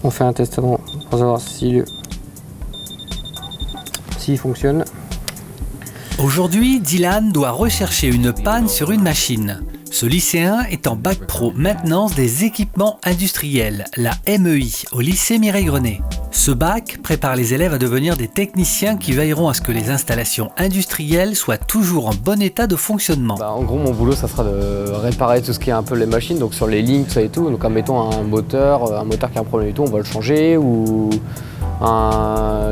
On fait un test avant pour savoir s'il fonctionne. Aujourd'hui, Dylan doit rechercher une panne sur une machine. Ce lycéen est en bac pro maintenance des équipements industriels, la MEI, au lycée Mireille-Grenet. Ce bac prépare les élèves à devenir des techniciens qui veilleront à ce que les installations industrielles soient toujours en bon état de fonctionnement. En gros, mon boulot, ça sera de réparer tout ce qui est un peu les machines, donc sur les lignes, tout ça et tout. Donc, admettons un moteur qui a un problème et tout, on va le changer, ou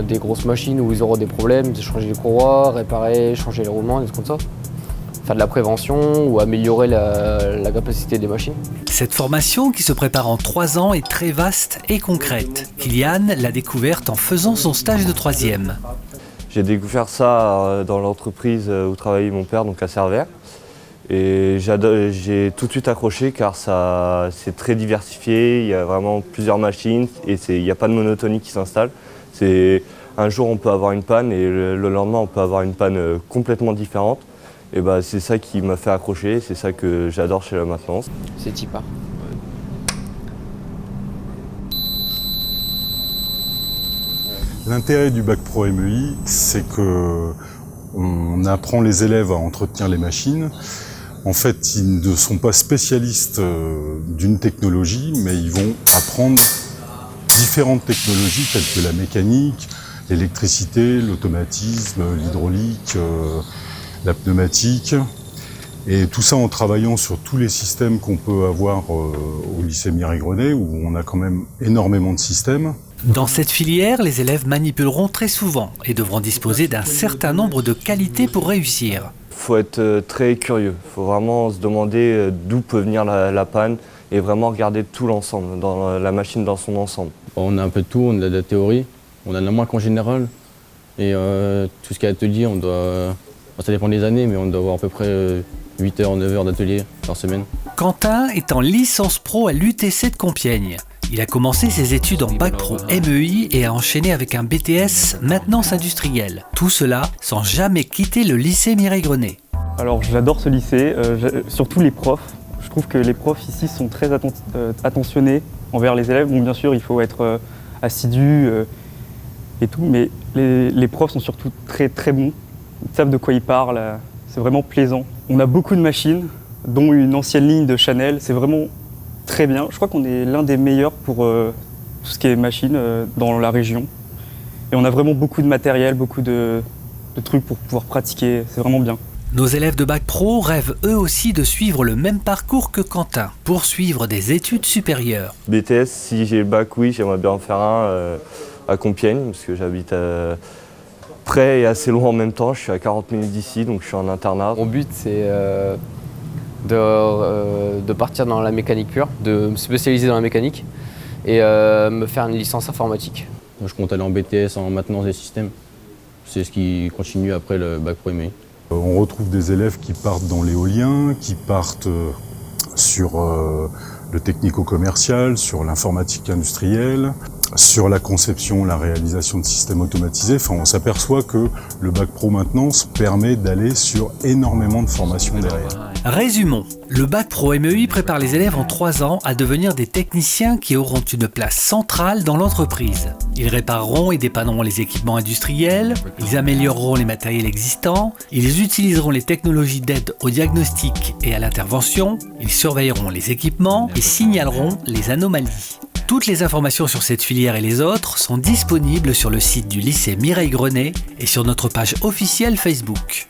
des grosses machines où ils auront des problèmes, changer les courroies, réparer, changer les roulements, des trucs comme ça. Faire de la prévention ou améliorer la capacité des machines. Cette formation, qui se prépare en 3 ans, est très vaste et concrète. Kylian l'a découverte en faisant son stage de 3e. J'ai découvert ça dans l'entreprise où travaillait mon père, donc à Cervère. Et j'ai tout de suite accroché car c'est très diversifié, il y a vraiment plusieurs machines et il n'y a pas de monotonie qui s'installe. Un jour on peut avoir une panne et le lendemain on peut avoir une panne complètement différente. Et c'est ça qui m'a fait accrocher, c'est ça que j'adore chez la maintenance. C'est type A. L'intérêt du bac pro MEI, c'est qu'on apprend les élèves à entretenir les machines. En fait, ils ne sont pas spécialistes d'une technologie, mais ils vont apprendre différentes technologies telles que la mécanique, l'électricité, l'automatisme, l'hydraulique, la pneumatique, et tout ça en travaillant sur tous les systèmes qu'on peut avoir au lycée Mireille-Grenet, où on a quand même énormément de systèmes. Dans cette filière, les élèves manipuleront très souvent et devront disposer d'un certain nombre de qualités pour réussir. Il faut être très curieux, il faut vraiment se demander d'où peut venir la panne et vraiment regarder tout l'ensemble, dans la machine dans son ensemble. On a un peu de tout, on a de la théorie, on a de la marque en général, et tout ce qui est atelier, ça dépend des années, mais on doit avoir à peu près 8 heures, 9 heures d'atelier par semaine. Quentin est en licence pro à l'UTC de Compiègne. Il a commencé ses études en bac pro MEI et a enchaîné avec un BTS maintenance industrielle. Tout cela sans jamais quitter le lycée Mireille-Grenet. Alors j'adore ce lycée, surtout les profs. Je trouve que les profs ici sont très attentionnés envers les élèves. Bon, bien sûr, il faut être assidu et tout, mais les profs sont surtout très très bons. Ils savent de quoi ils parlent, c'est vraiment plaisant. On a beaucoup de machines, dont une ancienne ligne de Chanel, c'est vraiment très bien. Je crois qu'on est l'un des meilleurs pour tout ce qui est machines dans la région. Et on a vraiment beaucoup de matériel, beaucoup de trucs pour pouvoir pratiquer, c'est vraiment bien. Nos élèves de bac pro rêvent eux aussi de suivre le même parcours que Quentin, poursuivre des études supérieures. BTS, si j'ai le bac, oui, j'aimerais bien en faire un à Compiègne, parce que j'habite près et assez loin en même temps. Je suis à 40 minutes d'ici, donc je suis en internat. Mon but, c'est de partir dans la mécanique pure, de me spécialiser dans la mécanique et me faire une licence informatique. Moi, je compte aller en BTS en maintenance des systèmes. C'est ce qui continue après le bac pro MEI. On retrouve des élèves qui partent dans l'éolien, qui partent sur le technico-commercial, sur l'informatique industrielle, sur la conception, la réalisation de systèmes automatisés. Enfin, on s'aperçoit que le bac pro maintenance permet d'aller sur énormément de formations derrière. Résumons, le bac pro MEI prépare les élèves en 3 ans à devenir des techniciens qui auront une place centrale dans l'entreprise. Ils répareront et dépanneront les équipements industriels, ils amélioreront les matériels existants, ils utiliseront les technologies d'aide au diagnostic et à l'intervention, ils surveilleront les équipements et signaleront les anomalies. Toutes les informations sur cette filière et les autres sont disponibles sur le site du lycée Mireille-Grenet et sur notre page officielle Facebook.